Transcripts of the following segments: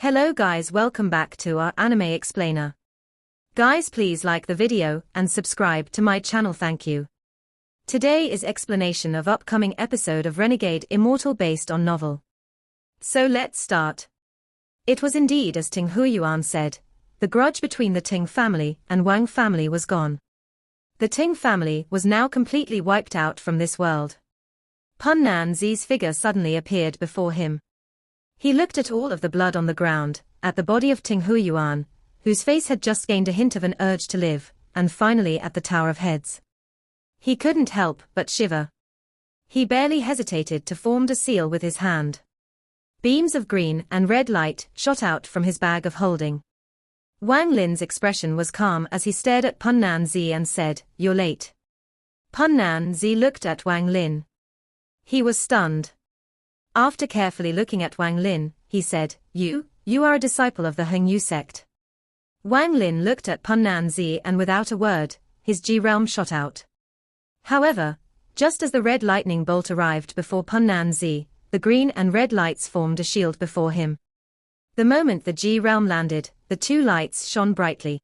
Hello guys, welcome back to our anime explainer. Guys, please like the video and subscribe to my channel, thank you. Today is explanation of upcoming episode of Renegade Immortal based on novel. So let's start. It was indeed as Ting Huiyuan said, the grudge between the Ting family and Wang family was gone. The Ting family was now completely wiped out from this world. Pun Nan Zi's figure suddenly appeared before him. He looked at all of the blood on the ground, at the body of Ting Huiyuan, whose face had just gained a hint of an urge to live, and finally at the Tower of Heads. He couldn't help but shiver. He barely hesitated to form a seal with his hand. Beams of green and red light shot out from his bag of holding. Wang Lin's expression was calm as he stared at Pun Nan Zi and said, "You're late." Pun Nan Zi looked at Wang Lin. He was stunned. After carefully looking at Wang Lin, he said, You are a disciple of the Hengyu sect." Wang Lin looked at Pun Nan Zi and without a word, his G realm shot out. However, just as the red lightning bolt arrived before Pun Nan Zi, the green and red lights formed a shield before him. The moment the G realm landed, the two lights shone brightly.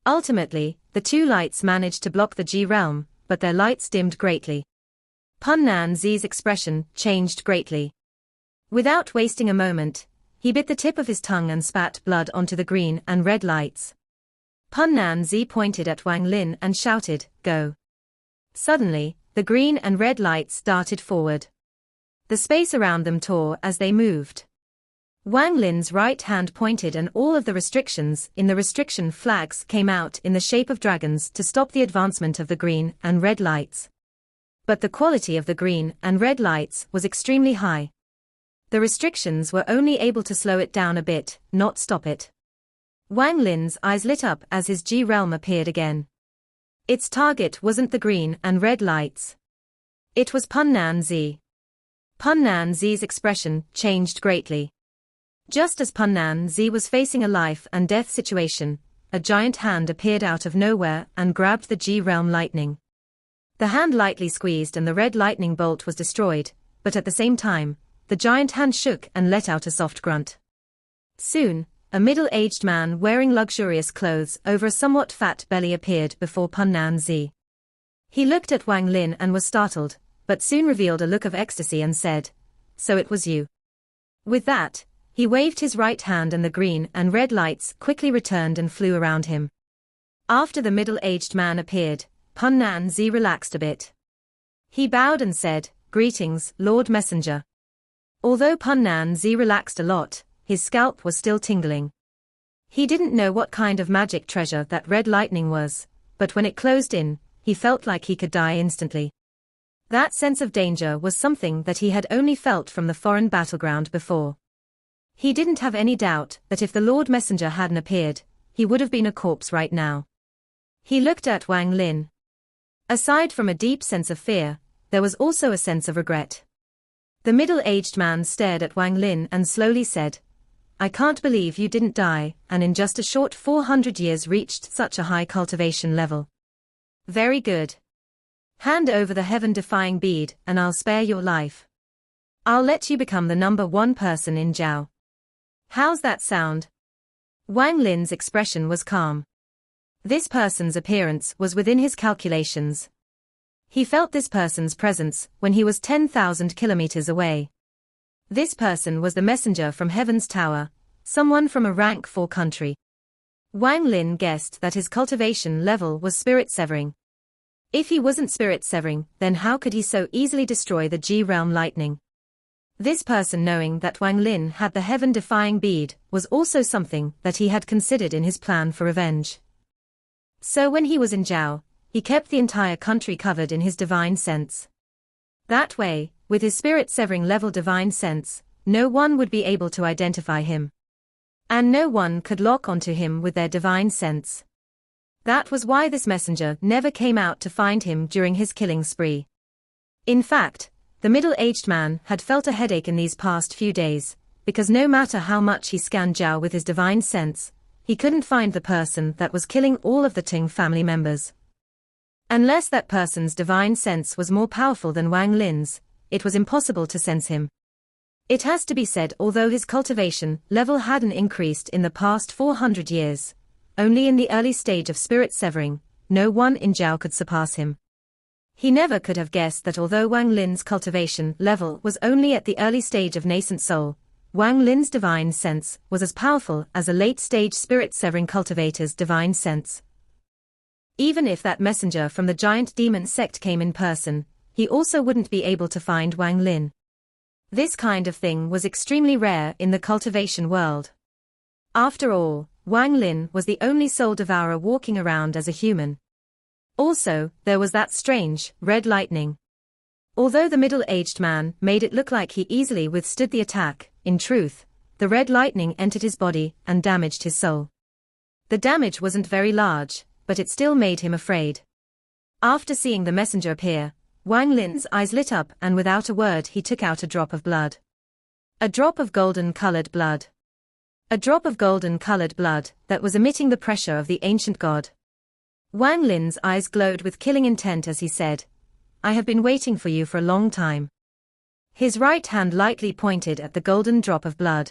Ultimately, the two lights managed to block the G realm, but their lights dimmed greatly. Pun Nan Zi's expression changed greatly. Without wasting a moment, he bit the tip of his tongue and spat blood onto the green and red lights. Pun Nan Zi pointed at Wang Lin and shouted, "Go." Suddenly, the green and red lights darted forward. The space around them tore as they moved. Wang Lin's right hand pointed and all of the restrictions in the restriction flags came out in the shape of dragons to stop the advancement of the green and red lights. But the quality of the green and red lights was extremely high. The restrictions were only able to slow it down a bit, not stop it. Wang Lin's eyes lit up as his G realm appeared again. Its target wasn't the green and red lights. It was Pun Nan Zi. Pun Nan Zi's expression changed greatly. Just as Pun Nan Zi was facing a life and death situation, a giant hand appeared out of nowhere and grabbed the G realm lightning. The hand lightly squeezed and the red lightning bolt was destroyed, but at the same time, the giant hand shook and let out a soft grunt. Soon, a middle-aged man wearing luxurious clothes over a somewhat fat belly appeared before Pun Nan Zi. He looked at Wang Lin and was startled, but soon revealed a look of ecstasy and said, "So it was you." With that, he waved his right hand and the green and red lights quickly returned and flew around him. After the middle-aged man appeared, Pun Nan Zi relaxed a bit. He bowed and said, "Greetings, Lord Messenger." Although Pun Nan Zi relaxed a lot, his scalp was still tingling. He didn't know what kind of magic treasure that red lightning was, but when it closed in, he felt like he could die instantly. That sense of danger was something that he had only felt from the foreign battleground before. He didn't have any doubt that if the Lord Messenger hadn't appeared, he would have been a corpse right now. He looked at Wang Lin. Aside from a deep sense of fear, there was also a sense of regret. The middle-aged man stared at Wang Lin and slowly said, "I can't believe you didn't die and in just a short 400 years reached such a high cultivation level. Very good. Hand over the heaven-defying bead and I'll spare your life. I'll let you become the #1 person in Zhao. How's that sound?" Wang Lin's expression was calm. This person's appearance was within his calculations. He felt this person's presence when he was 10,000 kilometers away. This person was the messenger from Heaven's Tower, someone from a rank 4 country. Wang Lin guessed that his cultivation level was spirit severing. If he wasn't spirit severing, then how could he so easily destroy the G realm lightning? This person knowing that Wang Lin had the heaven-defying bead was also something that he had considered in his plan for revenge. So when he was in Zhao, he kept the entire country covered in his divine sense. That way, with his spirit-severing level divine sense, no one would be able to identify him. And no one could lock onto him with their divine sense. That was why this messenger never came out to find him during his killing spree. In fact, the middle-aged man had felt a headache in these past few days, because no matter how much he scanned Zhao with his divine sense, he couldn't find the person that was killing all of the Ting family members. Unless that person's divine sense was more powerful than Wang Lin's, it was impossible to sense him. It has to be said, although his cultivation level hadn't increased in the past 400 years, only in the early stage of spirit severing, no one in Zhao could surpass him. He never could have guessed that although Wang Lin's cultivation level was only at the early stage of nascent soul, Wang Lin's divine sense was as powerful as a late-stage spirit-severing cultivator's divine sense. Even if that messenger from the giant demon sect came in person, he also wouldn't be able to find Wang Lin. This kind of thing was extremely rare in the cultivation world. After all, Wang Lin was the only soul devourer walking around as a human. Also, there was that strange, red lightning. Although the middle-aged man made it look like he easily withstood the attack, in truth, the red lightning entered his body and damaged his soul. The damage wasn't very large, but it still made him afraid. After seeing the messenger appear, Wang Lin's eyes lit up and without a word he took out a drop of blood. A drop of golden-colored blood. A drop of golden-colored blood that was emitting the pressure of the ancient god. Wang Lin's eyes glowed with killing intent as he said, "I have been waiting for you for a long time." His right hand lightly pointed at the golden drop of blood.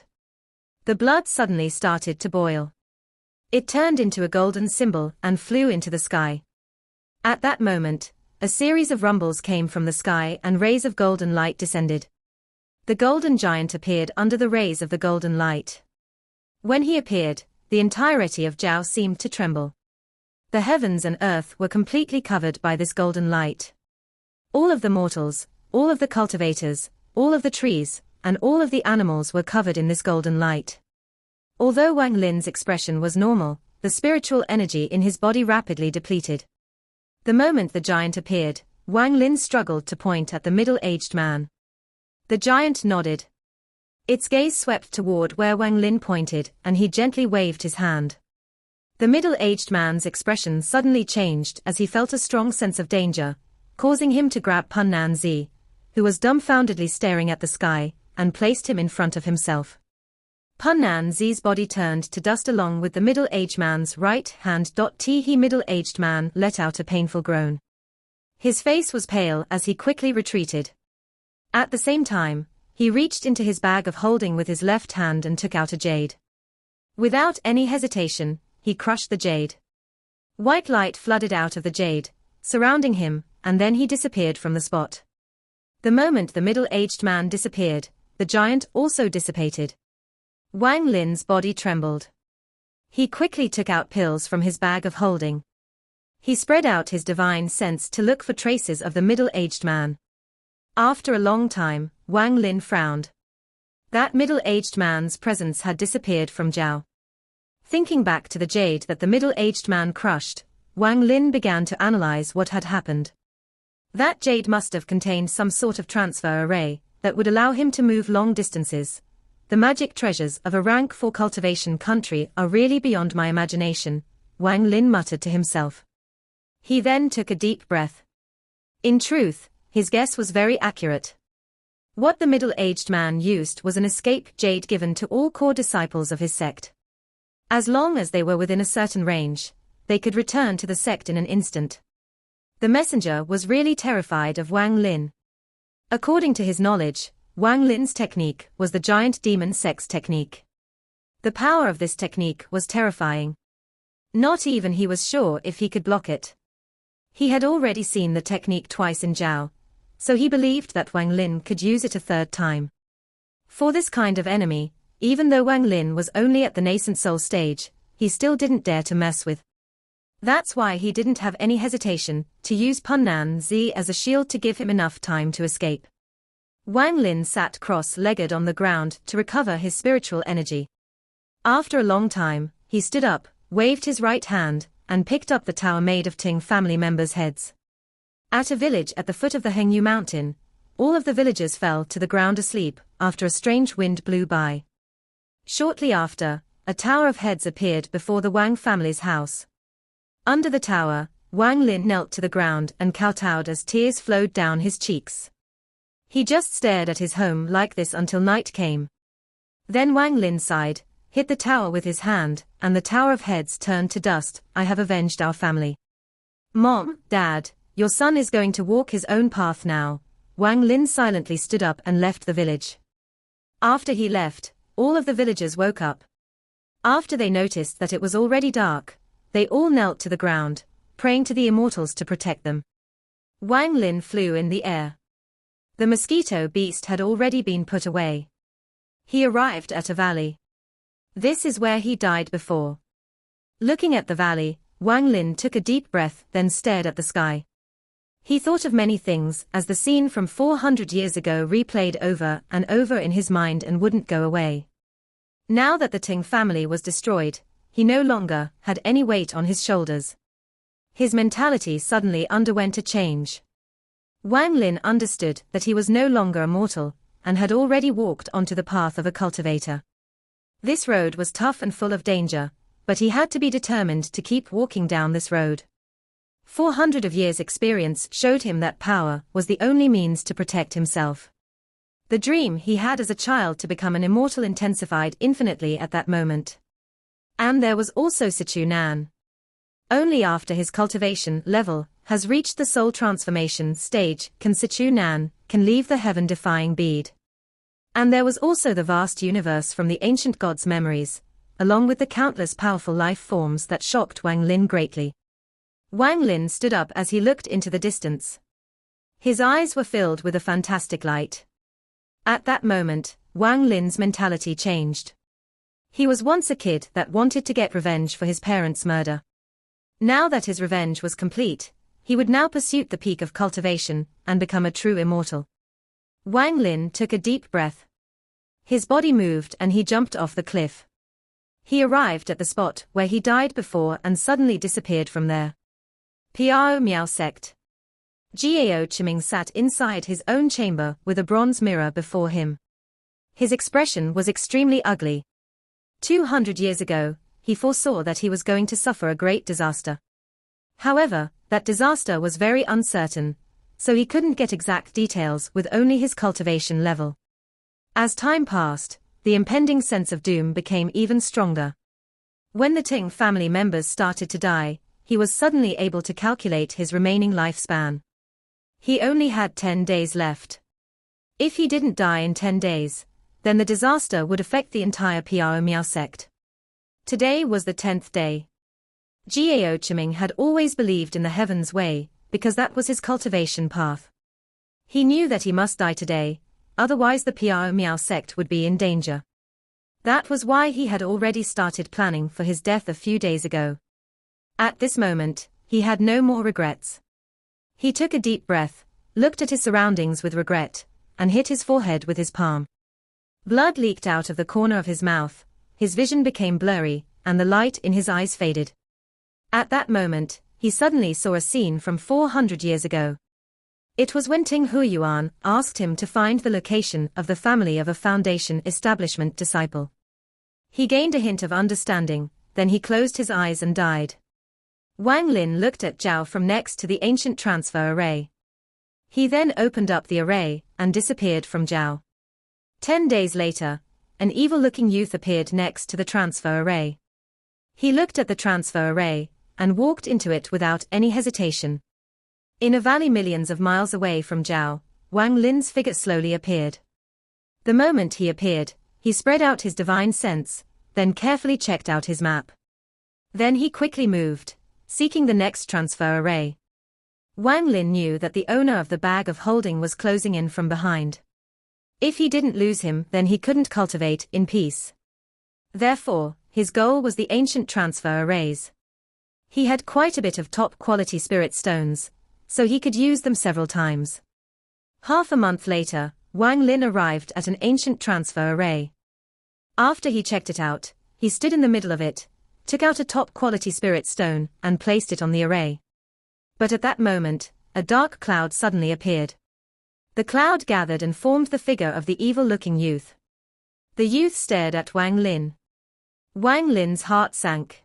The blood suddenly started to boil. It turned into a golden symbol and flew into the sky. At that moment, a series of rumbles came from the sky and rays of golden light descended. The golden giant appeared under the rays of the golden light. When he appeared, the entirety of Zhao seemed to tremble. The heavens and earth were completely covered by this golden light. All of the mortals, all of the cultivators, all of the trees, and all of the animals were covered in this golden light. Although Wang Lin's expression was normal, the spiritual energy in his body rapidly depleted. The moment the giant appeared, Wang Lin struggled to point at the middle-aged man. The giant nodded. Its gaze swept toward where Wang Lin pointed, and he gently waved his hand. The middle-aged man's expression suddenly changed as he felt a strong sense of danger, causing him to grab Punnan Zi, who was dumbfoundedly staring at the sky, and placed him in front of himself. Punnan Zi's body turned to dust along with the middle-aged man's right hand. He middle-aged man let out a painful groan. His face was pale as he quickly retreated. At the same time, he reached into his bag of holding with his left hand and took out a jade. Without any hesitation, he crushed the jade. White light flooded out of the jade, surrounding him, and then he disappeared from the spot. The moment the middle-aged man disappeared, the giant also dissipated. Wang Lin's body trembled. He quickly took out pills from his bag of holding. He spread out his divine sense to look for traces of the middle-aged man. After a long time, Wang Lin frowned. That middle-aged man's presence had disappeared from Zhao. Thinking back to the jade that the middle-aged man crushed, Wang Lin began to analyze what had happened. That jade must have contained some sort of transfer array that would allow him to move long distances. The magic treasures of a rank 4 cultivation country are really beyond my imagination, Wang Lin muttered to himself. He then took a deep breath. In truth, his guess was very accurate. What the middle-aged man used was an escape jade given to all core disciples of his sect. As long as they were within a certain range, they could return to the sect in an instant. The messenger was really terrified of Wang Lin. According to his knowledge, Wang Lin's technique was the giant demon sect's technique. The power of this technique was terrifying. Not even he was sure if he could block it. He had already seen the technique twice in Zhao, so he believed that Wang Lin could use it a third time. For this kind of enemy, even though Wang Lin was only at the nascent soul stage, he still didn't dare to mess with. That's why he didn't have any hesitation to use Punnan Zi as a shield to give him enough time to escape. Wang Lin sat cross-legged on the ground to recover his spiritual energy. After a long time, he stood up, waved his right hand, and picked up the tower made of Ting family members' heads. At a village at the foot of the Hengyu mountain, all of the villagers fell to the ground asleep after a strange wind blew by. Shortly after, a tower of heads appeared before the Wang family's house. Under the tower, Wang Lin knelt to the ground and kowtowed as tears flowed down his cheeks. He just stared at his home like this until night came. Then Wang Lin sighed, hit the tower with his hand, and the tower of heads turned to dust. I have avenged our family. Mom, Dad, your son is going to walk his own path now. Wang Lin silently stood up and left the village. After he left, all of the villagers woke up. After they noticed that it was already dark, they all knelt to the ground, praying to the immortals to protect them. Wang Lin flew in the air. The mosquito beast had already been put away. He arrived at a valley. This is where he died before. Looking at the valley, Wang Lin took a deep breath, then stared at the sky. He thought of many things as the scene from 400 years ago replayed over and over in his mind and wouldn't go away. Now that the Ting family was destroyed, he no longer had any weight on his shoulders. His mentality suddenly underwent a change. Wang Lin understood that he was no longer a mortal, and had already walked onto the path of a cultivator. This road was tough and full of danger, but he had to be determined to keep walking down this road. 400 of years' experience showed him that power was the only means to protect himself. The dream he had as a child to become an immortal intensified infinitely at that moment. And there was also Sichu Nan. Only after his cultivation level has reached the soul transformation stage can Sichu Nan can leave the heaven-defying bead. And there was also the vast universe from the ancient gods' memories, along with the countless powerful life forms that shocked Wang Lin greatly. Wang Lin stood up as he looked into the distance. His eyes were filled with a fantastic light. At that moment, Wang Lin's mentality changed. He was once a kid that wanted to get revenge for his parents' murder. Now that his revenge was complete, he would now pursue the peak of cultivation and become a true immortal. Wang Lin took a deep breath. His body moved and he jumped off the cliff. He arrived at the spot where he died before and suddenly disappeared from there. Piao Miao Sect. Gao Chiming sat inside his own chamber with a bronze mirror before him. His expression was extremely ugly. 200 years ago, he foresaw that he was going to suffer a great disaster. However, that disaster was very uncertain, so he couldn't get exact details with only his cultivation level. As time passed, the impending sense of doom became even stronger. When the Ting family members started to die, he was suddenly able to calculate his remaining lifespan. He only had 10 days left. If he didn't die in 10 days, then the disaster would affect the entire Piao Miao sect. Today was the 10th day. Gao Chiming had always believed in the heaven's way, because that was his cultivation path. He knew that he must die today, otherwise the Piao Miao sect would be in danger. That was why he had already started planning for his death a few days ago. At this moment, he had no more regrets. He took a deep breath, looked at his surroundings with regret, and hit his forehead with his palm. Blood leaked out of the corner of his mouth, his vision became blurry, and the light in his eyes faded. At that moment, he suddenly saw a scene from 400 years ago. It was when Ting Huiyuan asked him to find the location of the family of a Foundation establishment disciple. He gained a hint of understanding, then he closed his eyes and died. Wang Lin looked at Zhao from next to the ancient transfer array. He then opened up the array and disappeared from Zhao. 10 days later, an evil-looking youth appeared next to the transfer array. He looked at the transfer array and walked into it without any hesitation. In a valley millions of miles away from Zhao, Wang Lin's figure slowly appeared. The moment he appeared, he spread out his divine sense, then carefully checked out his map. Then he quickly moved, seeking the next transfer array. Wang Lin knew that the owner of the bag of holding was closing in from behind. If he didn't lose him, then he couldn't cultivate in peace. Therefore, his goal was the ancient transfer arrays. He had quite a bit of top-quality spirit stones, so he could use them several times. Half a month later, Wang Lin arrived at an ancient transfer array. After he checked it out, he stood in the middle of it, took out a top-quality spirit stone, and placed it on the array. But at that moment, a dark cloud suddenly appeared. The cloud gathered and formed the figure of the evil-looking youth. The youth stared at Wang Lin. Wang Lin's heart sank.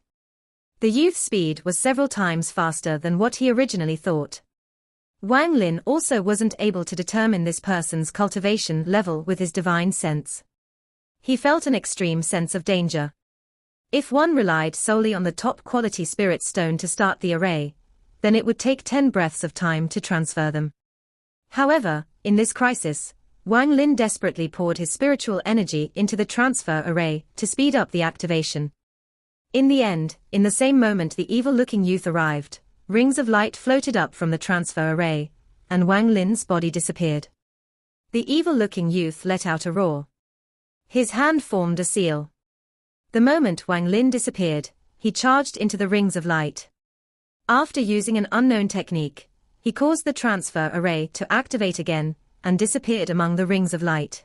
The youth's speed was several times faster than what he originally thought. Wang Lin also wasn't able to determine this person's cultivation level with his divine sense. He felt an extreme sense of danger. If one relied solely on the top-quality spirit stone to start the array, then it would take 10 breaths of time to transfer them. However, in this crisis, Wang Lin desperately poured his spiritual energy into the transfer array to speed up the activation. In the end, in the same moment the evil-looking youth arrived, rings of light floated up from the transfer array, and Wang Lin's body disappeared. The evil-looking youth let out a roar. His hand formed a seal. The moment Wang Lin disappeared, he charged into the rings of light. After using an unknown technique, he caused the transfer array to activate again, and disappeared among the rings of light.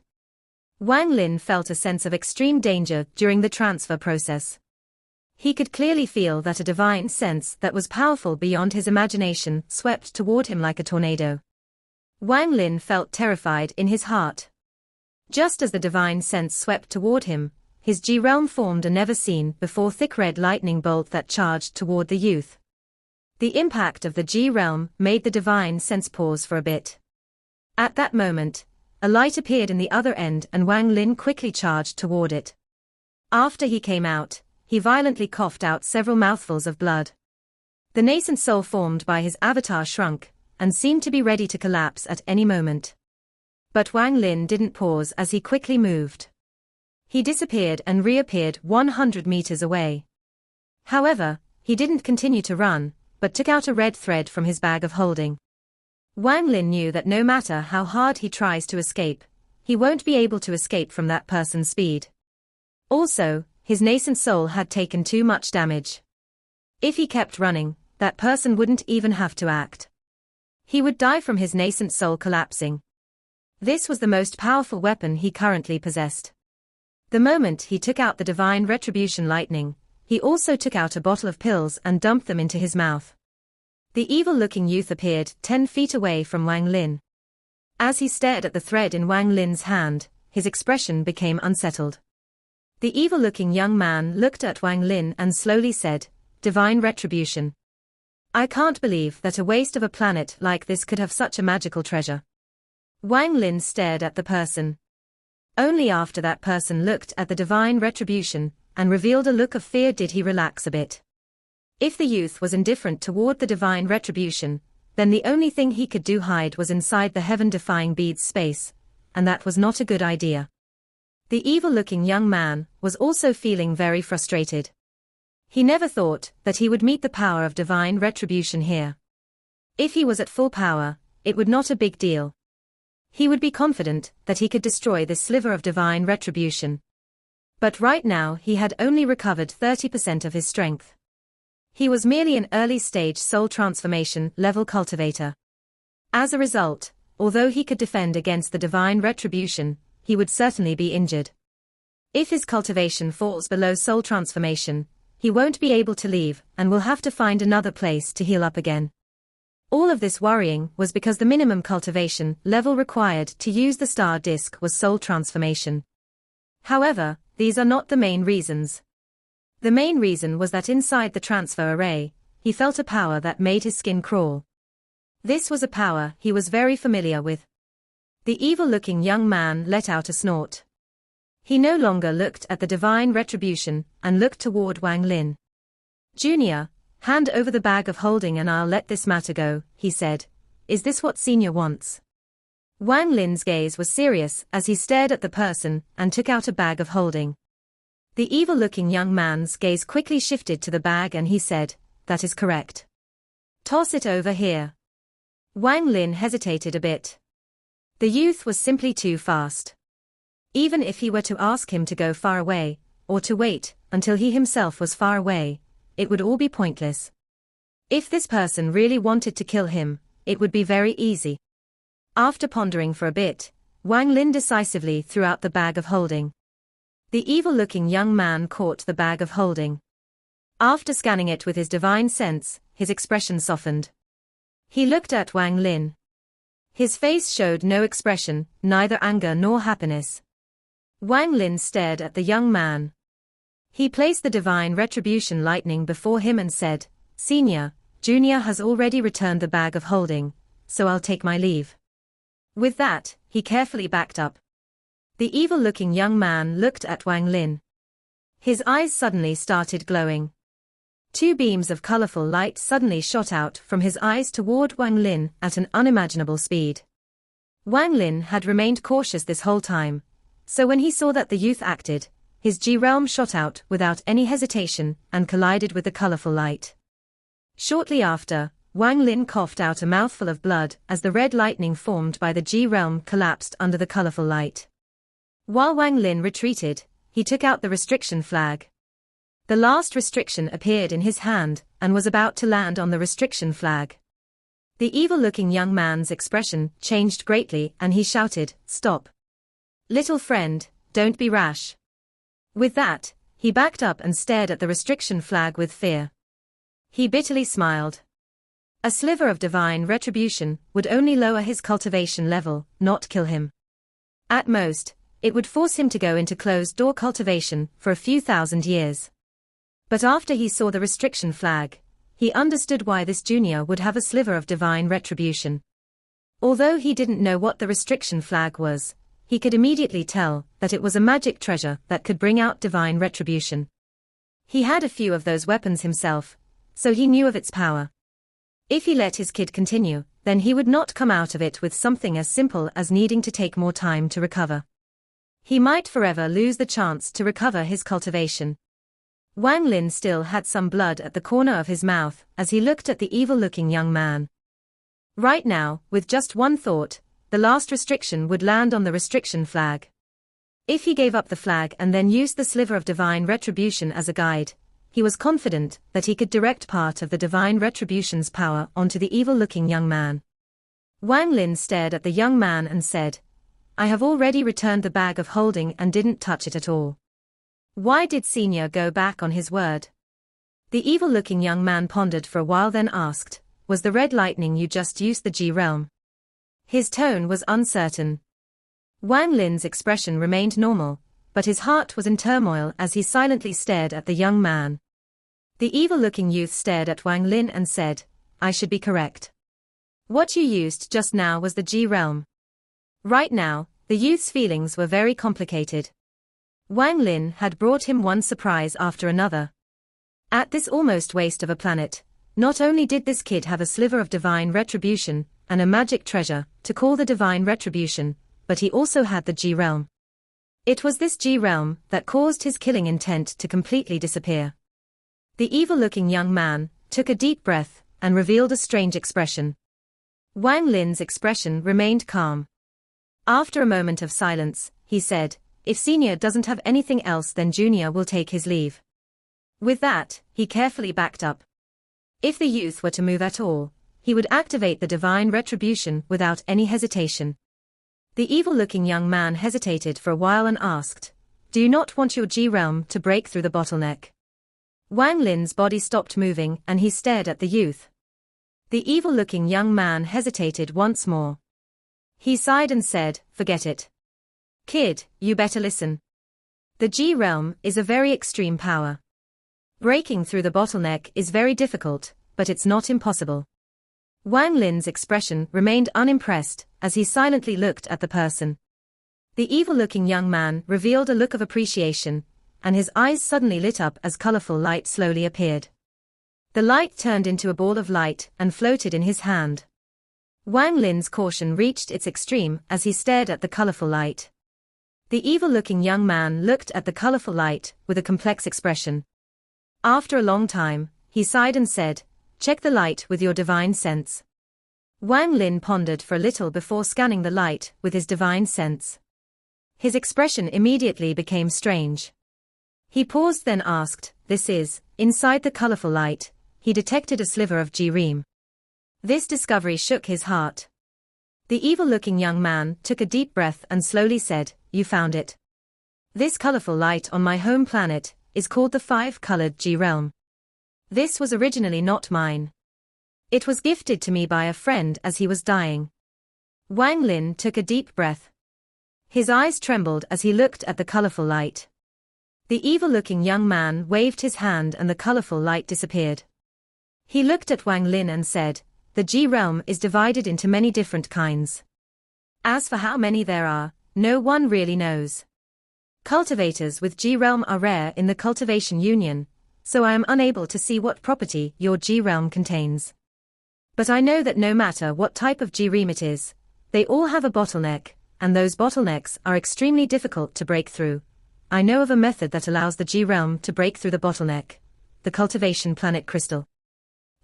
Wang Lin felt a sense of extreme danger during the transfer process. He could clearly feel that a divine sense that was powerful beyond his imagination swept toward him like a tornado. Wang Lin felt terrified in his heart. Just as the divine sense swept toward him, his G realm formed a never-seen-before thick red lightning bolt that charged toward the youth. The impact of the G realm made the divine sense pause for a bit. At that moment, a light appeared in the other end and Wang Lin quickly charged toward it. After he came out, he violently coughed out several mouthfuls of blood. The nascent soul formed by his avatar shrunk, and seemed to be ready to collapse at any moment. But Wang Lin didn't pause as he quickly moved. He disappeared and reappeared 100 meters away. However, he didn't continue to run, but took out a red thread from his bag of holding. Wang Lin knew that no matter how hard he tries to escape, he won't be able to escape from that person's speed. Also, his nascent soul had taken too much damage. If he kept running, that person wouldn't even have to act. He would die from his nascent soul collapsing. This was the most powerful weapon he currently possessed. The moment he took out the divine retribution lightning, he also took out a bottle of pills and dumped them into his mouth. The evil-looking youth appeared 10 feet away from Wang Lin. As he stared at the thread in Wang Lin's hand, his expression became unsettled. The evil-looking young man looked at Wang Lin and slowly said, "Divine retribution. I can't believe that a waste of a planet like this could have such a magical treasure." Wang Lin stared at the person. Only after that person looked at the divine retribution and revealed a look of fear did he relax a bit. If the youth was indifferent toward the divine retribution, then the only thing he could do hide was inside the heaven-defying bead's space, and that was not a good idea. The evil-looking young man was also feeling very frustrated. He never thought that he would meet the power of divine retribution here. If he was at full power, it would not a big deal. He would be confident that he could destroy this sliver of divine retribution. But right now he had only recovered 30% of his strength. He was merely an early-stage soul transformation level cultivator. As a result, although he could defend against the divine retribution, he would certainly be injured. If his cultivation falls below soul transformation, he won't be able to leave and will have to find another place to heal up again. All of this worrying was because the minimum cultivation level required to use the star disc was soul transformation. However, these are not the main reasons. The main reason was that inside the transfer array, he felt a power that made his skin crawl. This was a power he was very familiar with. The evil-looking young man let out a snort. He no longer looked at the divine retribution and looked toward Wang Lin. "Junior, hand over the bag of holding and I'll let this matter go," he said. "Is this what Senior wants?" Wang Lin's gaze was serious as he stared at the person and took out a bag of holding. The evil-looking young man's gaze quickly shifted to the bag and he said, "That is correct. Toss it over here." Wang Lin hesitated a bit. The youth was simply too fast. Even if he were to ask him to go far away, or to wait until he himself was far away, it would all be pointless. If this person really wanted to kill him, it would be very easy. After pondering for a bit, Wang Lin decisively threw out the bag of holding. The evil-looking young man caught the bag of holding. After scanning it with his divine sense, his expression softened. He looked at Wang Lin. His face showed no expression, neither anger nor happiness. Wang Lin stared at the young man. He placed the divine retribution lightning before him and said, "Senior, Junior has already returned the bag of holding, so I'll take my leave." With that, he carefully backed up. The evil-looking young man looked at Wang Lin. His eyes suddenly started glowing. 2 beams of colorful light suddenly shot out from his eyes toward Wang Lin at an unimaginable speed. Wang Lin had remained cautious this whole time, so when he saw that the youth acted, his G realm shot out without any hesitation and collided with the colorful light. Shortly after, Wang Lin coughed out a mouthful of blood as the red lightning formed by the G realm collapsed under the colorful light. While Wang Lin retreated, he took out the restriction flag. The last restriction appeared in his hand and was about to land on the restriction flag. The evil-looking young man's expression changed greatly and he shouted, "Stop! Little friend, don't be rash." With that, he backed up and stared at the restriction flag with fear. He bitterly smiled. A sliver of divine retribution would only lower his cultivation level, not kill him. At most, it would force him to go into closed-door cultivation for a few thousand years. But after he saw the restriction flag, he understood why this junior would have a sliver of divine retribution. Although he didn't know what the restriction flag was, he could immediately tell that it was a magic treasure that could bring out divine retribution. He had a few of those weapons himself, so he knew of its power. If he let his kid continue, then he would not come out of it with something as simple as needing to take more time to recover. He might forever lose the chance to recover his cultivation. Wang Lin still had some blood at the corner of his mouth as he looked at the evil-looking young man. Right now, with just one thought, the last restriction would land on the restriction flag. If he gave up the flag and then used the sliver of divine retribution as a guide, he was confident that he could direct part of the divine retribution's power onto the evil-looking young man. Wang Lin stared at the young man and said, "I have already returned the bag of holding and didn't touch it at all. Why did Senior go back on his word?" The evil-looking young man pondered for a while then asked, "Was the red lightning you just used the G realm?" His tone was uncertain. Wang Lin's expression remained normal, but his heart was in turmoil as he silently stared at the young man. The evil-looking youth stared at Wang Lin and said, "I should be correct. What you used just now was the G realm." Right now, the youth's feelings were very complicated. Wang Lin had brought him one surprise after another. At this almost waste of a planet, not only did this kid have a sliver of divine retribution and a magic treasure to call the divine retribution, but he also had the G realm. It was this G realm that caused his killing intent to completely disappear. The evil-looking young man took a deep breath and revealed a strange expression. Wang Lin's expression remained calm. After a moment of silence, he said, "If Senior doesn't have anything else, then Junior will take his leave." With that, he carefully backed up. If the youth were to move at all, he would activate the divine retribution without any hesitation. The evil-looking young man hesitated for a while and asked, "Do you not want your G realm to break through the bottleneck?" Wang Lin's body stopped moving and he stared at the youth. The evil-looking young man hesitated once more. He sighed and said, "Forget it. Kid, you better listen. The G realm is a very extreme power. Breaking through the bottleneck is very difficult, but it's not impossible." Wang Lin's expression remained unimpressed as he silently looked at the person. The evil-looking young man revealed a look of appreciation, and his eyes suddenly lit up as colorful light slowly appeared. The light turned into a ball of light and floated in his hand. Wang Lin's caution reached its extreme as he stared at the colorful light. The evil-looking young man looked at the colorful light with a complex expression. After a long time, he sighed and said, "Check the light with your divine sense." Wang Lin pondered for a little before scanning the light with his divine sense. His expression immediately became strange. He paused then asked, "This is," inside the colorful light, he detected a sliver of G realm. This discovery shook his heart. The evil-looking young man took a deep breath and slowly said, "You found it. This colorful light on my home planet is called the five-colored G realm. This was originally not mine. It was gifted to me by a friend as he was dying." Wang Lin took a deep breath. His eyes trembled as he looked at the colorful light. The evil-looking young man waved his hand and the colorful light disappeared. He looked at Wang Lin and said, "The G realm is divided into many different kinds. As for how many there are, no one really knows. Cultivators with G realm are rare in the cultivation union, so I am unable to see what property your G realm contains. But I know that no matter what type of G realm it is, They all have a bottleneck, and those bottlenecks are extremely difficult to break through. I know of a method that allows the G realm to break through the bottleneck: the cultivation planet crystal.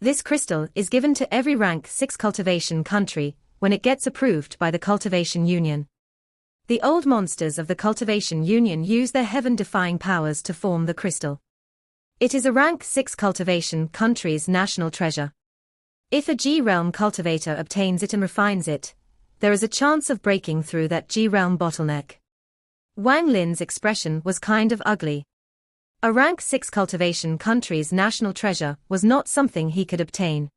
This crystal is given to every rank 6 cultivation country when it gets approved by the Cultivation Union. The old monsters of the Cultivation Union use their heaven-defying powers to form the crystal. It is a rank 6 cultivation country's national treasure. If a G-realm cultivator obtains it and refines it, there is a chance of breaking through that G-realm bottleneck. Wang Lin's expression was kind of ugly. A rank 6 cultivation country's national treasure was not something he could obtain.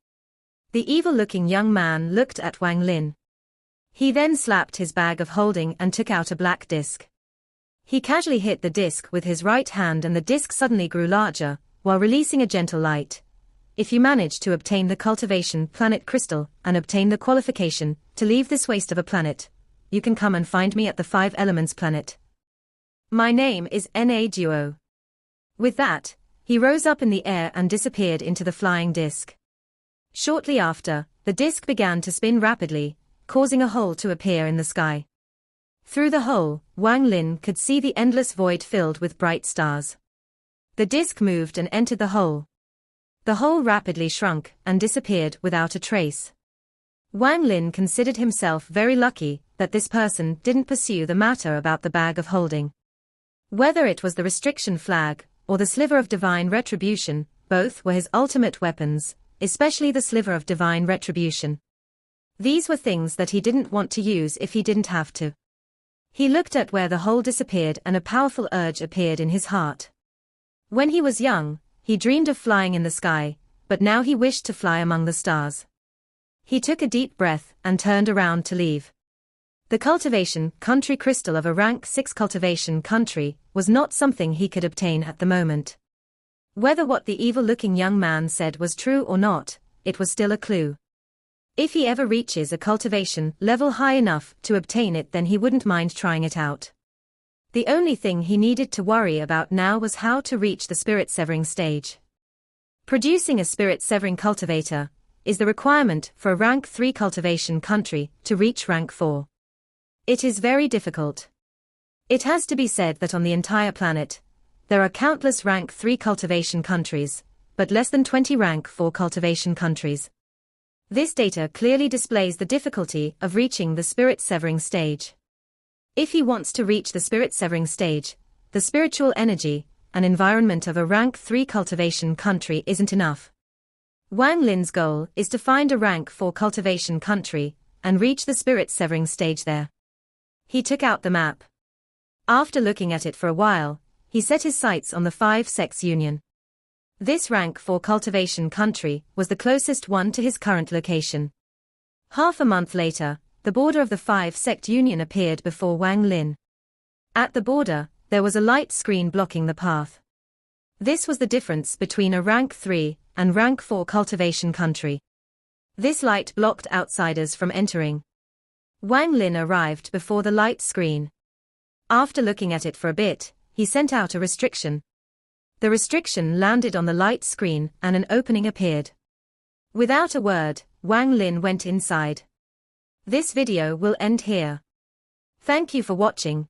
The evil-looking young man looked at Wang Lin. He then slapped his bag of holding and took out a black disc. He casually hit the disc with his right hand and the disc suddenly grew larger, while releasing a gentle light. If you manage to obtain the cultivation planet crystal and obtain the qualification to leave this waste of a planet, you can come and find me at the 5 Elements planet. My name is Na Duo. With that, he rose up in the air and disappeared into the flying disc. Shortly after, the disc began to spin rapidly, causing a hole to appear in the sky. Through the hole, Wang Lin could see the endless void filled with bright stars. The disc moved and entered the hole. The hole rapidly shrunk and disappeared without a trace. Wang Lin considered himself very lucky that this person didn't pursue the matter about the bag of holding. Whether it was the restriction flag or the sliver of divine retribution, both were his ultimate weapons, especially the sliver of divine retribution. These were things that he didn't want to use if he didn't have to. He looked at where the hole disappeared and a powerful urge appeared in his heart. When he was young, he dreamed of flying in the sky, but now he wished to fly among the stars. He took a deep breath and turned around to leave. The cultivation country crystal of a rank 6 cultivation country was not something he could obtain at the moment. Whether what the evil-looking young man said was true or not, it was still a clue. If he ever reaches a cultivation level high enough to obtain it, then he wouldn't mind trying it out. The only thing he needed to worry about now was how to reach the spirit-severing stage. Producing a spirit-severing cultivator is the requirement for a rank 3 cultivation country to reach rank 4. It is very difficult. It has to be said that on the entire planet, there are countless rank 3 cultivation countries, but less than 20 rank 4 cultivation countries. This data clearly displays the difficulty of reaching the spirit-severing stage. If he wants to reach the spirit-severing stage, the spiritual energy and environment of a rank 3 cultivation country isn't enough. Wang Lin's goal is to find a rank 4 cultivation country and reach the spirit-severing stage there. He took out the map. After looking at it for a while, he set his sights on the 5 sects union. This rank 4 cultivation country was the closest one to his current location. Half a month later, the border of the 5 sect union appeared before Wang Lin. At the border, there was a light screen blocking the path. This was the difference between a rank 3 and rank 4 cultivation country. This light blocked outsiders from entering. Wang Lin arrived before the light screen. After looking at it for a bit, he sent out a restriction. The restriction landed on the light screen and an opening appeared. Without a word, Wang Lin went inside. This video will end here. Thank you for watching.